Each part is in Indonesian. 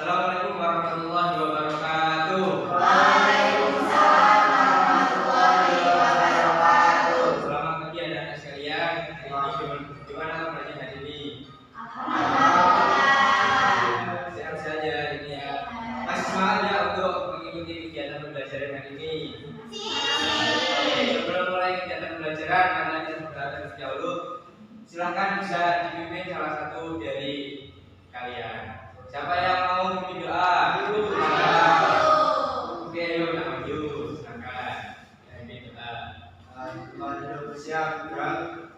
Assalamualaikum warahmatullahi wabarakatuh. Waalaikumsalam warahmatullahi wabarakatuh. Selamat pagi anak-anak sekalian. Gimana kabarnya hari ini? Alhamdulillah. Sehat saja ini ya. Masih semangat ya untuk mengikuti kegiatan pembelajaran hari ini? Sebelum mulai kegiatan pembelajaran, karena kita sudah terlebih dahulu, silahkan bisa dipimpin salah satu dari kalian. Siapa yang mau memimpin doa? Oke, yuk kita maju. Silakan. Memimpin doa. Mari bersiap, gerak.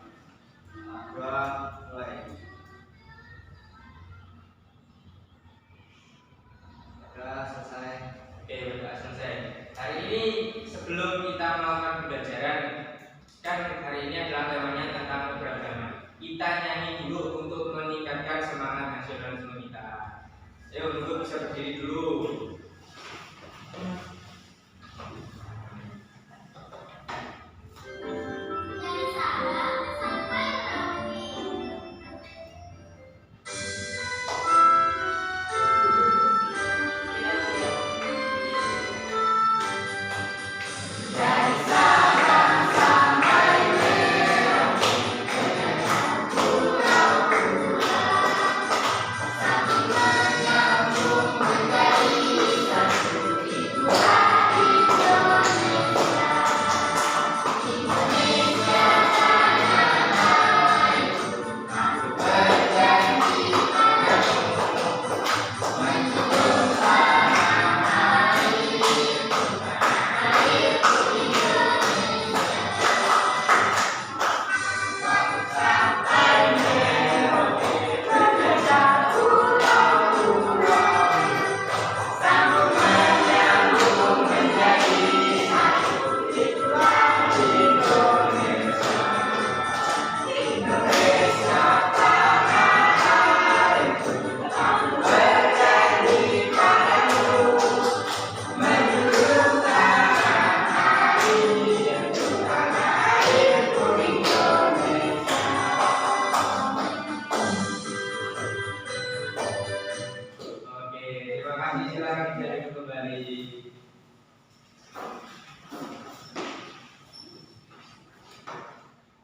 Dua, mulai. Sudah selesai. Oke, sudah selesai. Hari ini sebelum kita melakukan pembelajaran, kan hari ini adalah temanya tentang keberagaman. Kita nyanyi dulu untuk meningkatkan semangat nasionalisme kita. Ayo, dulu bisa berdiri dulu. Silakan jadi kembali.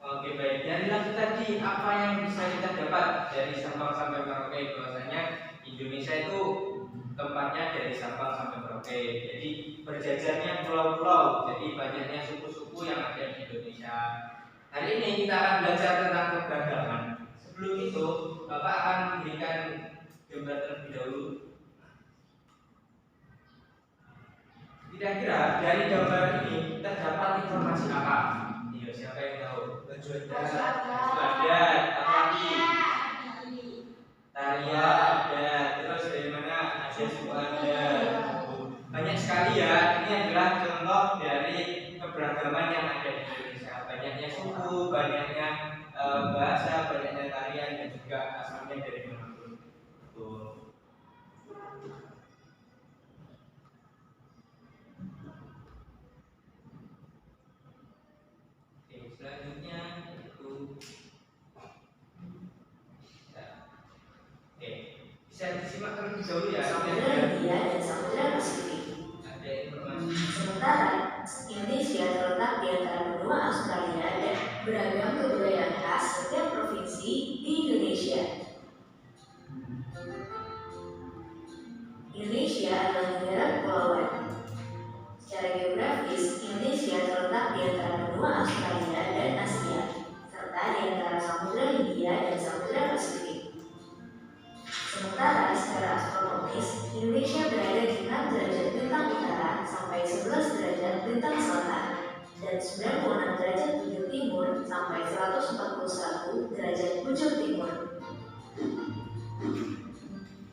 Oke, baik. Dari lanjut tadi, apa yang bisa kita dapat dari Sabang sampai Merauke? Bahwasanya Indonesia itu tempatnya dari Sabang sampai Merauke. Jadi berjajarnya pulau-pulau. Jadi banyaknya suku-suku yang ada di Indonesia. Hari ini kita akan belajar tentang keberagaman. Sebelum itu, Bapak akan memberikan gambar terlebih dahulu. Kira-kira dari gambar ini terdapat informasi apa? Iya, siapa yang tahu? Baju adat, apa lagi? Tarian ada, terus dari mana? Ada suku adat. Banyak sekali ya. Ini adalah contoh dari keberagaman yang ada di Indonesia. Banyaknya suku, banyaknya bahasa, banyaknya tarian dan juga asalnya dari manapun. Tuh. Selanjutnya itu bisa disimak terlebih dahulu ya. Samudra Hindia dan Samudra Pasifik. Ada informasi. Sementara Indonesia terletak di antara benua Australia dan beragam kebudayaan khas setiap provinsi di Indonesia. Indonesia adalah negara kepulauan. Secara geografis, Indonesia terletak di antara benua Australia dan Asia, serta di antara Samudra Hindia dan Samudra Pasifik. Sementara secara astronomis, Indonesia berada di 6 derajat bintang utara sampai 11 derajat bintang selatan dan 96 derajat bujur timur sampai 141 derajat bujur timur.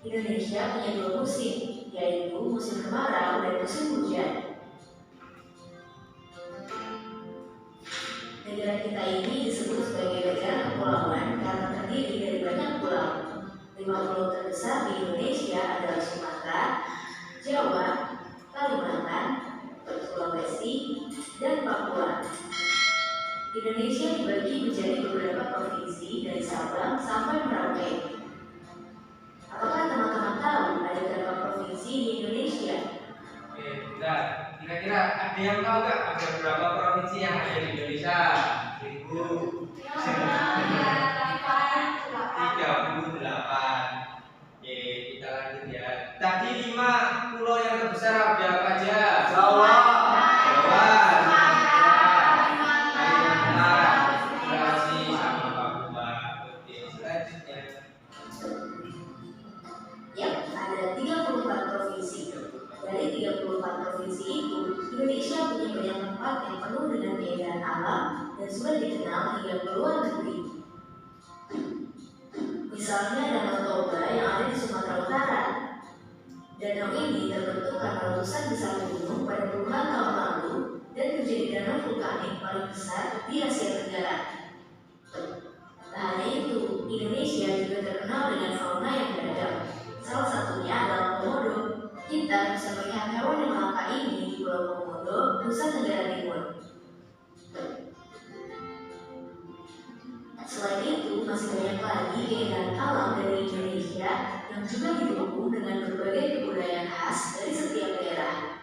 Indonesia punya 2 musim, yaitu musim kemarau dan musim hujan. Negara kita ini disebut sebagai negara kepulauan karena terdiri dari banyak pulau. 5 pulau terbesar di Indonesia adalah Sumatera, Jawa, Kalimantan, Sulawesi, dan Papua. Indonesia dibagi menjadi beberapa provinsi dari Sabang sampai Merauke. Apakah teman-teman tahu ada berapa 38. Oke, kita lanjut ya. Tadi 5 pulau yang terbesar ada apa aja? Jawa, Jawa, Kalimantan, Sulawesi, sama Papua. Oke, selanjutnya. Ya, ada 34 provinsi. Dari 34 provinsi itu, Indonesia punya banyak tempat yang penuh dengan keindahan alam dan sudah dikenal hingga ke luar negeri. Misalnya Danau Toba yang ada di Sumatera Utara. Danau ini terbentuk karena letusan besar gunung pada puluhan tahun lalu dan menjadi danau vulkanik paling besar di Asia Tenggara. Tak hanya itu, Indonesia juga terkenal dengan fauna yang beragam. Salah satunya adalah komodo. Kita bisa melihat hewan yang langka ini di Pulau Komodo, Nusa Tenggara Timur. Selain itu, masih banyak lagi keindahan alam dari Indonesia yang juga didukung dengan berbagai kebudayaan khas dari setiap daerah.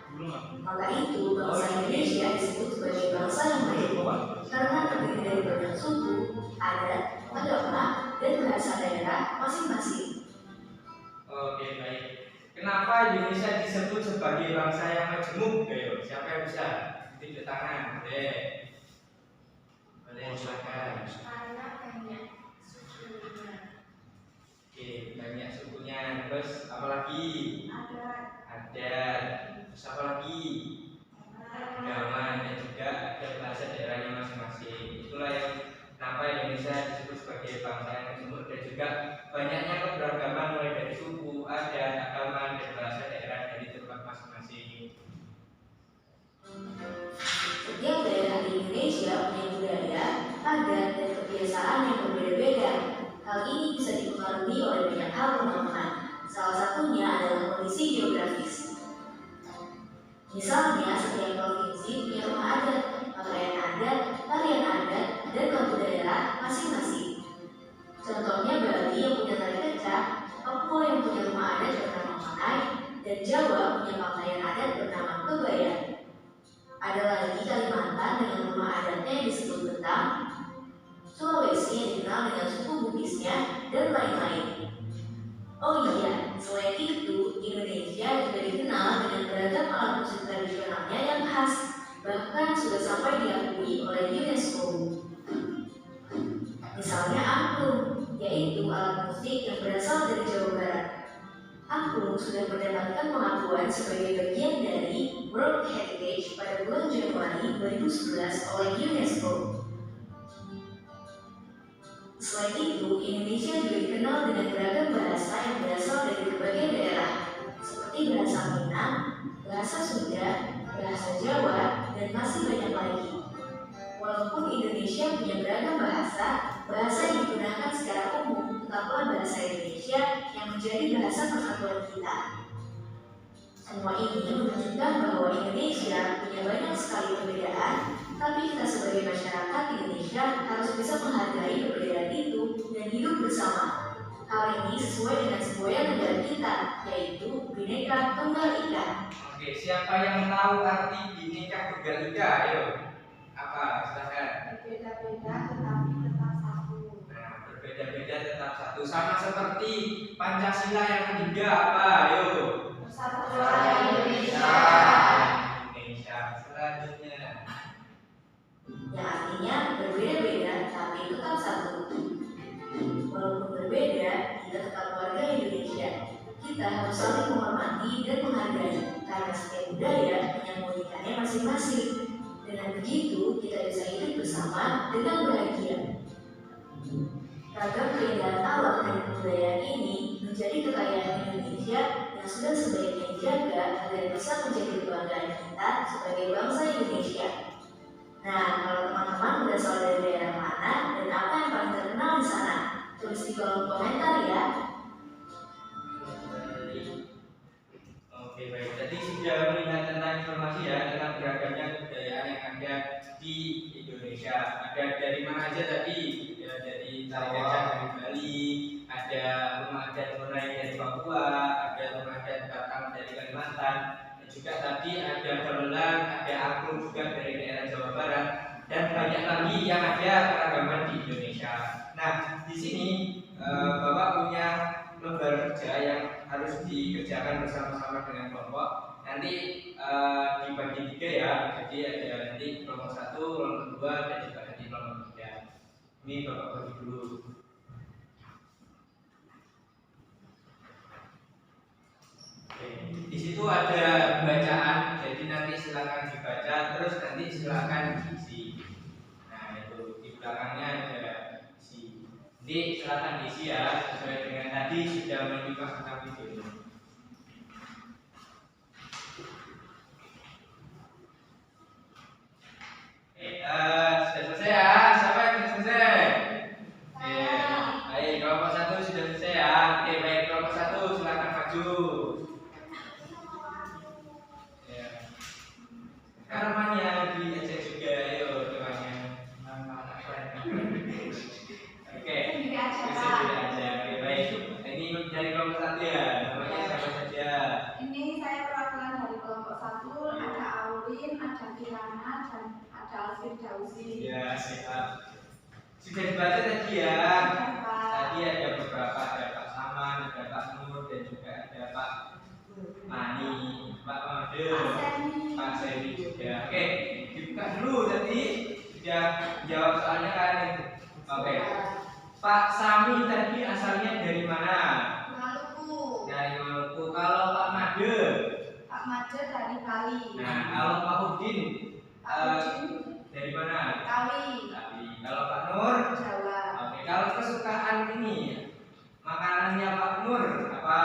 Maka itu, bangsa Indonesia disebut sebagai bangsa yang majemuk karena terdiri dari banyak suku, adat, agama, dan bahasa daerah masing-masing. Oke, baik. Kenapa Indonesia disebut sebagai bangsa yang majemuk? Ayo, siapa yang bisa? Tunjuk tangan. Boleh. Boleh, silakan. Karena banyak sukunya. Oke, banyak sukunya. Terus apa lagi? Ada. Terus apa lagi? Agama dan juga ada bahasa daerahnya masing-masing. Itulah yang kenapa Indonesia disebut sebagai bangsa yang majemuk dan juga banyaknya keberagaman mulai dari suku, adat, agama, dan bahasa daerah dari tempat masing-masing. Setiap daerah di Indonesia punya budaya, adat, dan kebiasaan yang berbeda-beda. Hal ini bisa dipengaruhi oleh banyak hal teman-teman. Salah satunya adalah kondisi geografis. Misalnya, setiap provinsi punya rumah adat, pakaian adat, tarian adat, dan lagu daerah masing-masing. Contohnya Bali yang punya tari kecak, Papua yang punya rumah adat bernama Manai, dan Jawa punya pakaian adat bernama kebaya. Ada lagi Kalimantan dengan rumah adatnya yang disebut Betang, Sulawesi yang dikenal dengan suku Bugisnya, dan lain-lain. Oh iya, selain itu, Indonesia juga dikenal dengan beragam alat musik tradisionalnya yang khas, bahkan sudah sampai diakui oleh UNESCO. Misalnya angklung, yaitu alat musik yang berasal dari Jawa Barat. Angklung sudah mendapatkan pengakuan sebagai bagian dari World Heritage pada bulan Januari 2011 oleh UNESCO. Selain itu, Indonesia juga dikenal dengan beragam bahasa yang berasal dari berbagai daerah, seperti bahasa Minang, bahasa Sunda, bahasa Jawa, dan masih banyak lagi. Walaupun Indonesia punya beragam bahasa, bahasa yang digunakan secara umum tetaplah bahasa Indonesia yang menjadi bahasa persatuan kita. Semua ini menunjukkan bahwa Indonesia punya banyak sekali perbedaan, tapi kita sebagai masyarakat Indonesia harus bisa menghargai perbedaan itu dan hidup bersama. Hal ini sesuai dengan semboyan negara kita, yaitu Bhinneka Tunggal Ika. Oke, siapa yang tahu arti Bhinneka Tunggal Ika? Ayo. Apa? Silakan. Berbeda-beda tetapi tetap satu. Nah, berbeda-beda tetap satu. Sama seperti Pancasila yang ketiga apa? Ayo. Persatuan Indonesia. Indonesia. Selanjutnya. Yang artinya berbeda-beda tapi tetap satu. Walaupun berbeda, kita tetap warga Indonesia. Kita harus saling menghormati dan menghargai, karena setiap budaya punya keunikannya masing-masing. Dengan begitu, kita bisa hidup bersama dengan bahagia. Ragam keindahan alam dan kebudayaan ini menjadi kekayaan Indonesia yang sudah sebaiknya dijaga agar bisa menjadi kebanggaan kita sebagai bangsa Indonesia. Nah, kalau teman-teman berasal dari daerah mana dan apa yang paling terkenal di sana, tulis di kolom komentar ya. Oke, baik. Tadi sudah melihat tentang informasi ya tentang beragamnya kebudayaan yang ada di Indonesia. Ada dari mana aja tadi? Ya, dari tari kecak dari Bali, ada rumah adat Murai dari Papua, ada rumah adat Batak dari Kalimantan, dan juga tadi ada gamelan, ada angklung juga dari daerah Jawa Barat, dan banyak lagi yang ada keragaman di Indonesia. Nah, di sini Bapak punya lembar kerja yang harus dikerjakan bersama-sama dengan kelompok. Nanti dibagi 3 ya. Jadi ada nanti kelompok 1, kelompok 2, dan juga nanti kelompok 3. Ini Bapak bagi dulu. Oke. Di situ ada bacaan, jadi nanti silakan dibaca, terus nanti silakan diisi. Nah, itu di belakangnya ada isi. Jadi silakan diisi ya, sesuai dengan tadi sudah menyimak tentang videonya. Sudah selesai ya? Siapa yang sudah selesai? Oke, baik, kelompok 1 sudah selesai ya. Oke, baik, kelompok 1 silakan maju. Ya. Karmanya diajak juga, ayo temannya. Oke, bisa juga aja. Oke, baik. Ini dari kelompok 1 ya. Namanya siapa saja? Ini saya perwakilan dari kelompok 1, ada Aulin, ada Kirana, dan ada Alvin Dausi. Ya, siap. Sudah dibaca tadi ya. Tadi ada beberapa, ada Pak Saman, ada Pak Nur, dan juga ada Pak Mani, Pak Made, Pak Seri juga. Oke, dibuka dulu tadi sudah jawab soalnya kan. Oke, Pak Sami tadi asalnya dari mana? Maluku. Dari Maluku. Kalau Pak Made, Pak Made dari Bali. nah kalau Pak Udin Pak Udin dari mana? Bali. Tapi kalau Pak Nur, Jawa. oke, kalau kesukaan ini makanannya Pak Nur apa?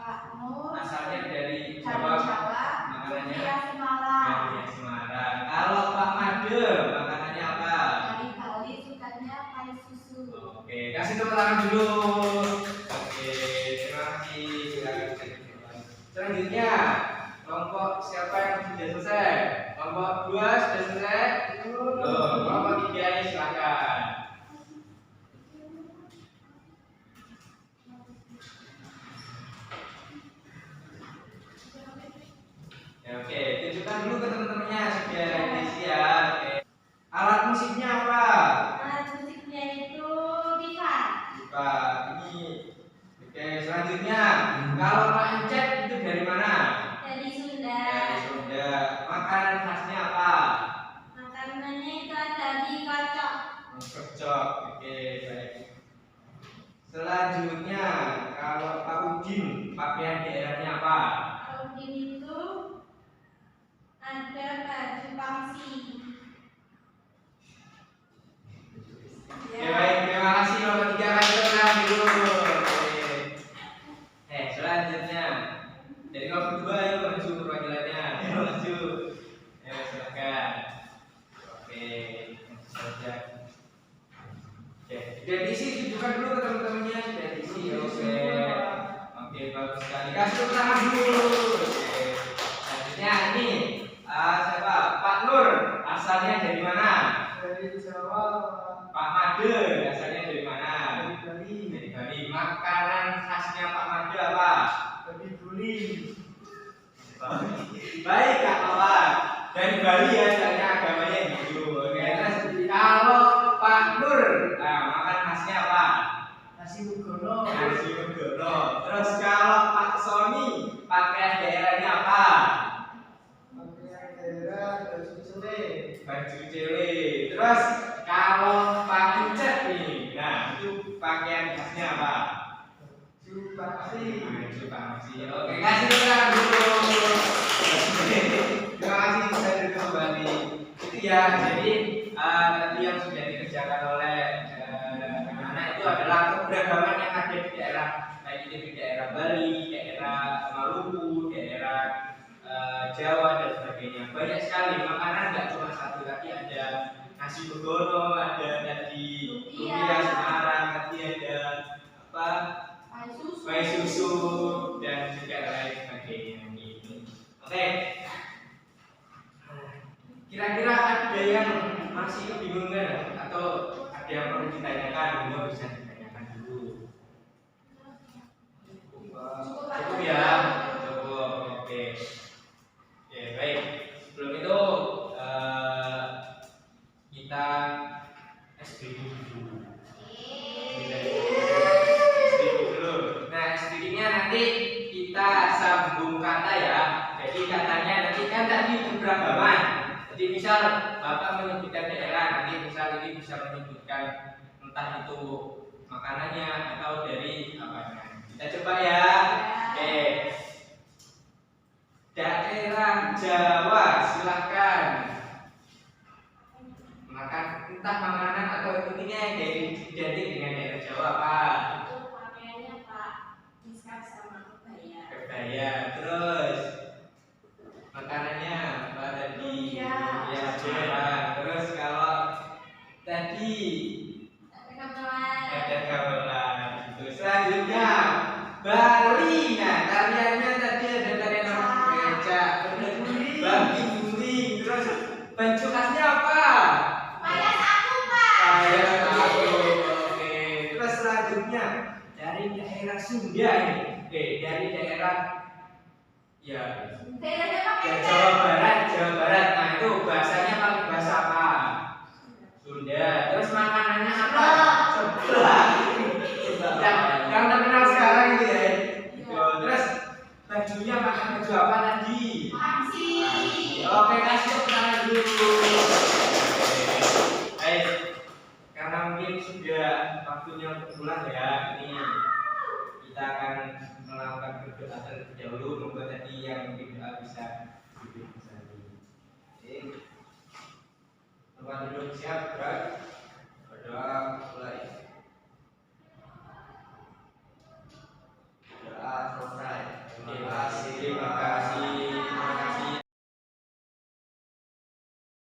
Pak Nur Asalnya dari dari Jawa. Jawa. Makanannya Lumpia Semarang. dari Semarang. Kalau Pak Made makanannya apa? Dari Bali sukanya pai susu. Oke, kasih tepuk tangan dulu. Oke, terima kasih. Silakan dilanjutkan. Selanjutnya kelompok siapa yang sudah selesai? Kelompok 2 sudah selesai? Loh, kelompok 3 ini silakan. Ya, oke, tunjukkan dulu ke teman-temannya sudah diisi ya. Oke. Alat musiknya apa? Alat musiknya itu gitar. Pak, ini. Oke, selanjutnya kalau Pak Encep itu dari mana? Dari Sunda. Dari Sunda. Makanan khasnya apa? Makanannya itu ada di kocok. Kocok. Oke, baik. Selanjutnya kalau Pak Udin, pakaian daerahnya apa? Audin itu ada baju pangsi. Oke, baik, terima kasih nomor 3 kasih tepuk tangan dulu. Oke. Selanjutnya dari kelompok 2 ayo maju perwakilannya. Ayo maju. Ya, silakan. Oke, saja. Oke, sudah diisi, tunjukkan dulu ke teman-temannya sudah diisi. Oke. Oke, bagus sekali. Kasih tepuk tangan dulu. Oke. Selanjutnya ini siapa? Pak Nur, asalnya dari mana? Dari Jawa. Pak Made, asalnya dari mana? Dari Bali. Dari Bali. Makanan khasnya Pak Made apa? Dari Bali. Baik, Kak Mama. Dari Bali ya, soalnya agamanya Hindu. Oke, terus kalau Pak Nur, nah, makan khasnya apa? Nasi Mugono. Nasi Megono. Terus kalau Pak Sony, pakaian daerahnya apa? Pakaian daerah baju cele. Baju cele. Terus kalau Pak Encep nih, nah itu pakaian khasnya apa? Baju paksi. Baju pangsi. Oke, kasih tepuk tangan dulu. Terima kasih bisa duduk kembali. Itu ya, jadi tadi yang sudah dikerjakan oleh anak-anak itu adalah keberagaman yang ada di daerah, baik itu di daerah Bali, daerah Maluku, daerah Jawa dan sebagainya. Banyak sekali makanan, nggak cuma satu, tadi ada nasi begono, ada tadi lumpia Semarang, tadi ada apa? Pai susu dan juga lain sebagainya gitu. Oke. Kira-kira ada yang masih kebingungan atau ada yang perlu ditanyakan? Monggo bisa ditanyakan dulu. Cukup ya, cukup. Oke. Oke, baik. Sebelum itu kita SBY dulu. misal Bapak menyebutkan daerah, nanti misal ini bisa menyebutkan entah itu makanannya atau dari apanya. Kita coba ya. Oke. Daerah Jawa, silahkan. Makan entah makanan atau intinya yang identik dengan daerah Jawa Pak. Itu pakaiannya Pak Miskap sama kebaya. Kebaya, terus makanannya apa tadi? Lumpia. Ya, jarang. Terus kalau tadi ada gamelan. Gitu. Selanjutnya Bali. Nah, tariannya tadi ada tarian apa? Becak, babi guling. Terus baju khasnya apa? Payas aku Pak. Payas aku. Oke. Terus selanjutnya dari daerah Sunda ini. Dari daerah ya Daerahnya Pak ya, Becak. Jawa Barat, Jawa Barat. Nah, itu bahasanya pakai bahasa apa? Sunda. Terus makanannya apa? Sebelah. Yang terkenal sekarang itu ya. Gitu. Terus bajunya pakai baju apa tadi? Aksi. Oke, kasih tepuk tangan dulu. Baik, karena mungkin sudah waktunya untuk pulang ya. Ini kita akan melakukan berdoa terlebih dahulu. Membuat tadi yang mungkin doa bisa duduk bersama. Oke, tempat duduk siap, gerak. Berdoa mulai.